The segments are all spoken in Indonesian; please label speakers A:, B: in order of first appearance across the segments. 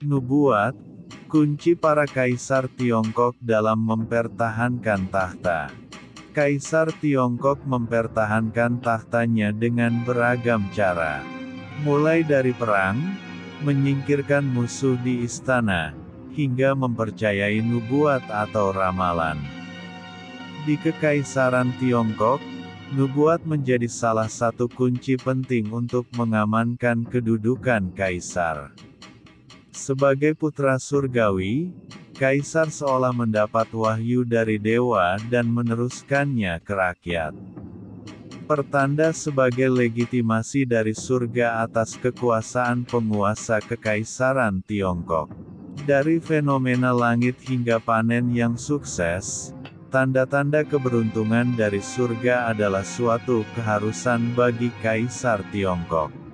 A: Nubuat, kunci para kaisar Tiongkok dalam mempertahankan tahta. Kaisar Tiongkok mempertahankan tahtanya dengan beragam cara. Mulai dari perang, menyingkirkan musuh di istana, hingga mempercayai nubuat atau ramalan. Di Kekaisaran Tiongkok, nubuat menjadi salah satu kunci penting untuk mengamankan kedudukan kaisar. Sebagai putra surgawi, kaisar seolah mendapat wahyu dari dewa dan meneruskannya ke rakyat. Pertanda sebagai legitimasi dari surga atas kekuasaan penguasa Kekaisaran Tiongkok. Dari fenomena langit hingga panen yang sukses, tanda-tanda keberuntungan dari surga adalah suatu keharusan bagi Kaisar Tiongkok.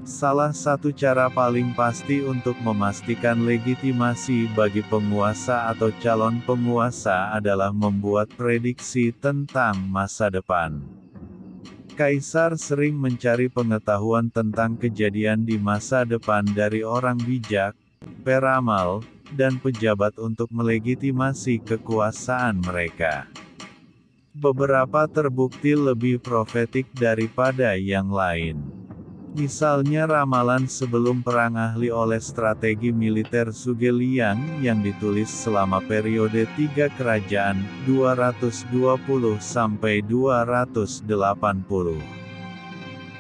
A: Salah satu cara paling pasti untuk memastikan legitimasi bagi penguasa atau calon penguasa adalah membuat prediksi tentang masa depan. Kaisar sering mencari pengetahuan tentang kejadian di masa depan dari orang bijak, peramal, dan pejabat untuk melegitimasi kekuasaan mereka. Beberapa terbukti lebih profetik daripada yang lain. Misalnya ramalan sebelum perang ahli oleh strategi militer Zhuge Liang yang ditulis selama periode 3 kerajaan, 220–280.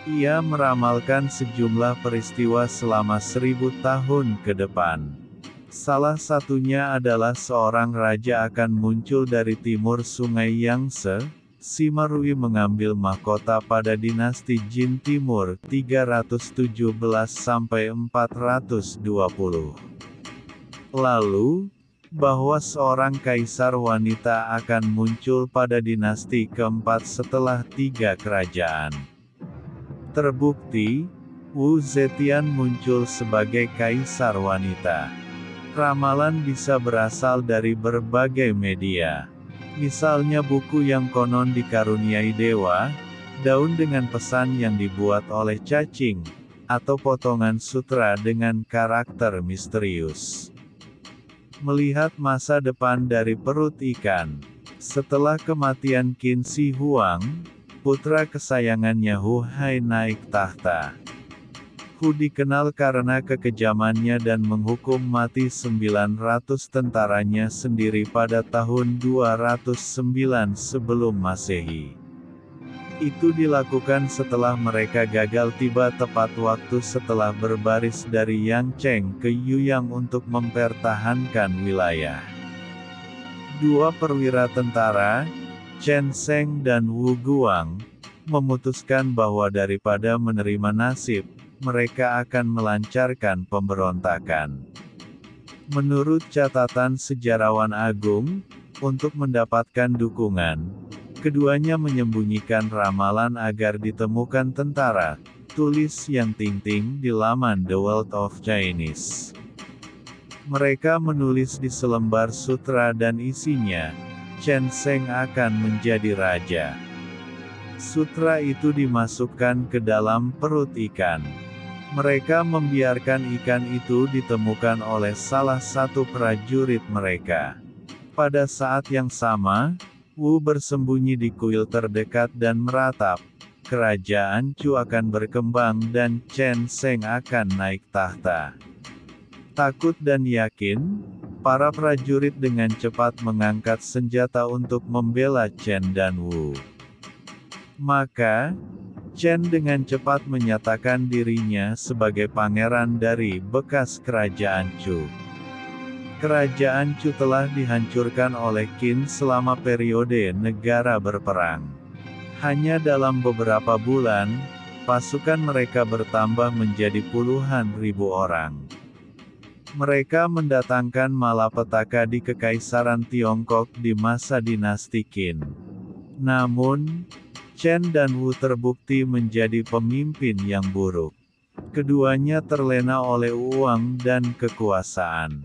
A: Ia meramalkan sejumlah peristiwa selama 1000 tahun ke depan. Salah satunya adalah seorang raja akan muncul dari timur Sungai Yangtze. Sima Rui mengambil mahkota pada dinasti Jin Timur 317–420. Lalu, bahwa seorang kaisar wanita akan muncul pada dinasti keempat setelah 3 kerajaan. Terbukti, Wu Zetian muncul sebagai kaisar wanita. Ramalan bisa berasal dari berbagai media. Misalnya buku yang konon dikaruniai dewa, daun dengan pesan yang dibuat oleh cacing, atau potongan sutra dengan karakter misterius. Melihat masa depan dari perut ikan. Setelah kematian Qin Shi Huang, putra kesayangannya Hu Hai naik tahta. Hu dikenal karena kekejamannya dan menghukum mati 900 tentaranya sendiri pada tahun 209 sebelum Masehi. Itu dilakukan setelah mereka gagal tiba tepat waktu setelah berbaris dari Yangcheng ke Yuyang untuk mempertahankan wilayah. Dua perwira tentara, Chen Sheng dan Wu Guang, memutuskan bahwa daripada menerima nasib, mereka akan melancarkan pemberontakan. Menurut catatan sejarawan agung, untuk mendapatkan dukungan, keduanya menyembunyikan ramalan agar ditemukan tentara, tulis Yang Tingting di laman The World of Chinese. Mereka menulis di selembar sutra dan isinya, Chen Sheng akan menjadi raja. Sutra itu dimasukkan ke dalam perut ikan. Mereka membiarkan ikan itu ditemukan oleh salah satu prajurit mereka. Pada saat yang sama, Wu bersembunyi di kuil terdekat dan meratap. Kerajaan Chu akan berkembang dan Chen Sheng akan naik tahta. Takut dan yakin, para prajurit dengan cepat mengangkat senjata untuk membela Chen dan Wu. Maka, Chen dengan cepat menyatakan dirinya sebagai pangeran dari bekas kerajaan Chu. Kerajaan Chu telah dihancurkan oleh Qin selama periode negara berperang. Hanya dalam beberapa bulan, pasukan mereka bertambah menjadi puluhan ribu orang. Mereka mendatangkan malapetaka di Kekaisaran Tiongkok di masa dinasti Qin. Namun, Chen dan Wu terbukti menjadi pemimpin yang buruk. Keduanya terlena oleh uang dan kekuasaan.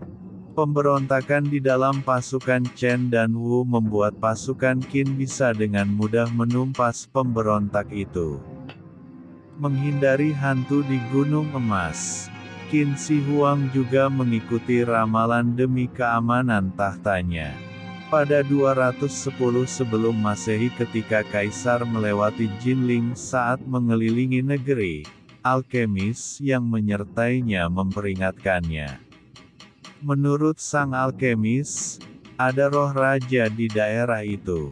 A: Pemberontakan di dalam pasukan Chen dan Wu membuat pasukan Qin bisa dengan mudah menumpas pemberontak itu. Menghindari hantu di Gunung Emas. Qin Shi Huang juga mengikuti ramalan demi keamanan tahtanya. Pada 210 sebelum Masehi ketika Kaisar melewati Jinling saat mengelilingi negeri, alkemis yang menyertainya memperingatkannya. Menurut sang alkemis, ada roh raja di daerah itu.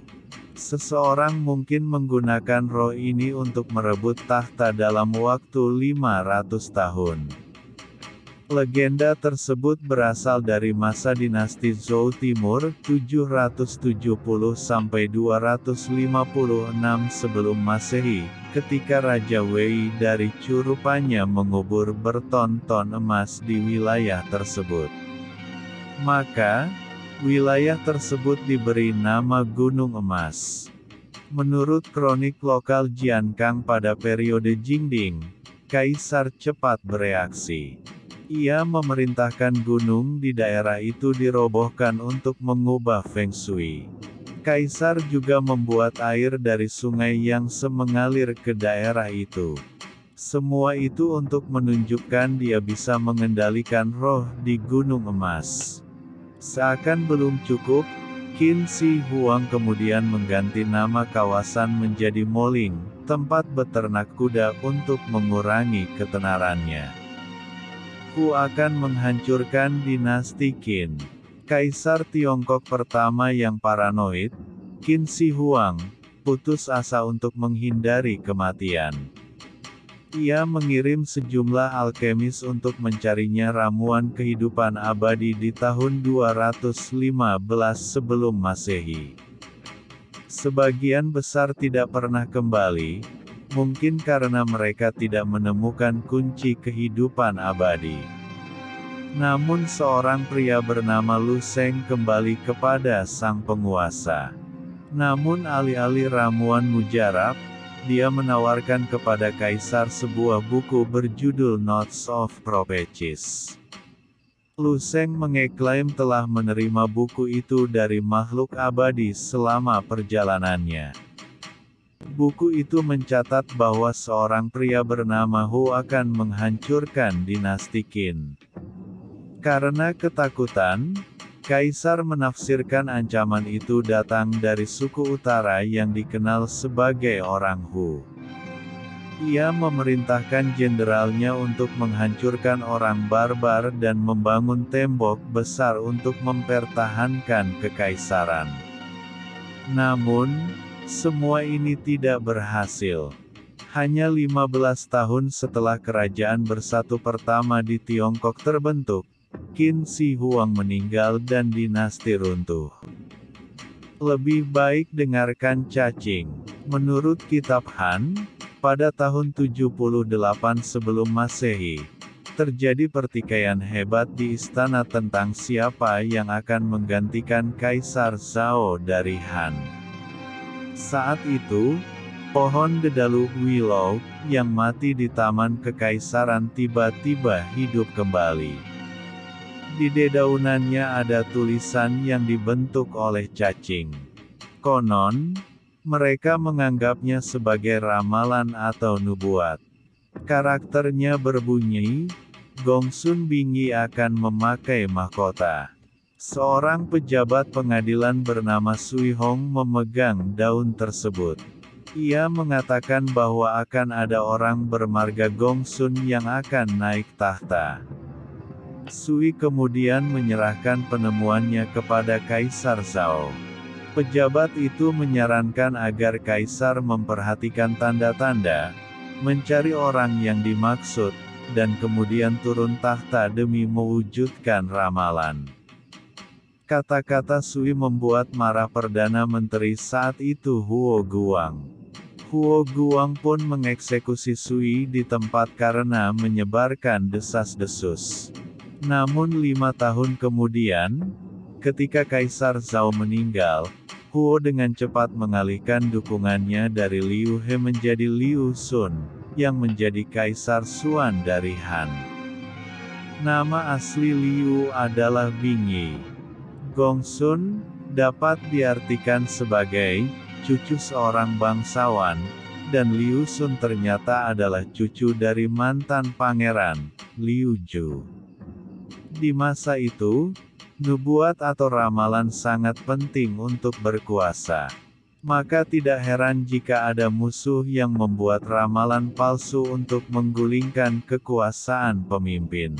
A: Seseorang mungkin menggunakan roh ini untuk merebut tahta dalam waktu 500 tahun. Legenda tersebut berasal dari masa dinasti Zhou Timur, 770–256 sebelum Masehi, ketika Raja Wei dari Chu rupanya mengubur berton-ton emas di wilayah tersebut. Maka, wilayah tersebut diberi nama Gunung Emas. Menurut kronik lokal Jiankang pada periode Jingding, Kaisar cepat bereaksi. Ia memerintahkan gunung di daerah itu dirobohkan untuk mengubah Feng Shui. Kaisar juga membuat air dari sungai yang mengalir ke daerah itu. Semua itu untuk menunjukkan dia bisa mengendalikan roh di Gunung Emas. Seakan belum cukup, Qin Shi Huang kemudian mengganti nama kawasan menjadi Moling, tempat beternak kuda untuk mengurangi ketenarannya. Hu akan menghancurkan dinasti Qin. Kaisar Tiongkok pertama yang paranoid, Qin Shi Huang, putus asa untuk menghindari kematian. Ia mengirim sejumlah alkemis untuk mencarinya ramuan kehidupan abadi di tahun 215 sebelum Masehi. Sebagian besar tidak pernah kembali, mungkin karena mereka tidak menemukan kunci kehidupan abadi. Namun seorang pria bernama Lu Sheng kembali kepada sang penguasa. Namun alih-alih ramuan mujarab, dia menawarkan kepada Kaisar sebuah buku berjudul Notes of Prophecies. Lu Sheng mengeklaim telah menerima buku itu dari makhluk abadi selama perjalanannya. Buku itu mencatat bahwa seorang pria bernama Hu akan menghancurkan dinasti Qin. Karena ketakutan, Kaisar menafsirkan ancaman itu datang dari suku utara yang dikenal sebagai orang Hu. Ia memerintahkan jenderalnya untuk menghancurkan orang barbar dan membangun tembok besar untuk mempertahankan kekaisaran. Namun, semua ini tidak berhasil. Hanya 15 tahun setelah kerajaan bersatu pertama di Tiongkok terbentuk, Qin Shi Huang meninggal dan dinasti runtuh. Lebih baik dengarkan cacing. Menurut kitab Han, pada tahun 78 sebelum Masehi, terjadi pertikaian hebat di istana tentang siapa yang akan menggantikan Kaisar Zhao dari Han. Saat itu, pohon dedalu Willow, yang mati di Taman Kekaisaran tiba-tiba hidup kembali. Di dedaunannya ada tulisan yang dibentuk oleh cacing. Konon, mereka menganggapnya sebagai ramalan atau nubuat. Karakternya berbunyi, Gongsun Bingi akan memakai mahkota. Seorang pejabat pengadilan bernama Sui Hong memegang daun tersebut. Ia mengatakan bahwa akan ada orang bermarga Gongsun yang akan naik tahta. Sui kemudian menyerahkan penemuannya kepada Kaisar Zhao. Pejabat itu menyarankan agar Kaisar memperhatikan tanda-tanda, mencari orang yang dimaksud, dan kemudian turun tahta demi mewujudkan ramalan. Kata-kata Sui membuat marah Perdana Menteri saat itu Huo Guang. Huo Guang pun mengeksekusi Sui di tempat karena menyebarkan desas-desus. Namun 5 tahun kemudian, ketika Kaisar Zhao meninggal, Huo dengan cepat mengalihkan dukungannya dari Liu He menjadi Liu Sun, yang menjadi Kaisar Xuan dari Han. Nama asli Liu adalah Bingyi. Gongsun dapat diartikan sebagai cucu seorang bangsawan, dan Liu Sun ternyata adalah cucu dari mantan pangeran, Liu Ju. Di masa itu, nubuat atau ramalan sangat penting untuk berkuasa. Maka tidak heran jika ada musuh yang membuat ramalan palsu untuk menggulingkan kekuasaan pemimpin.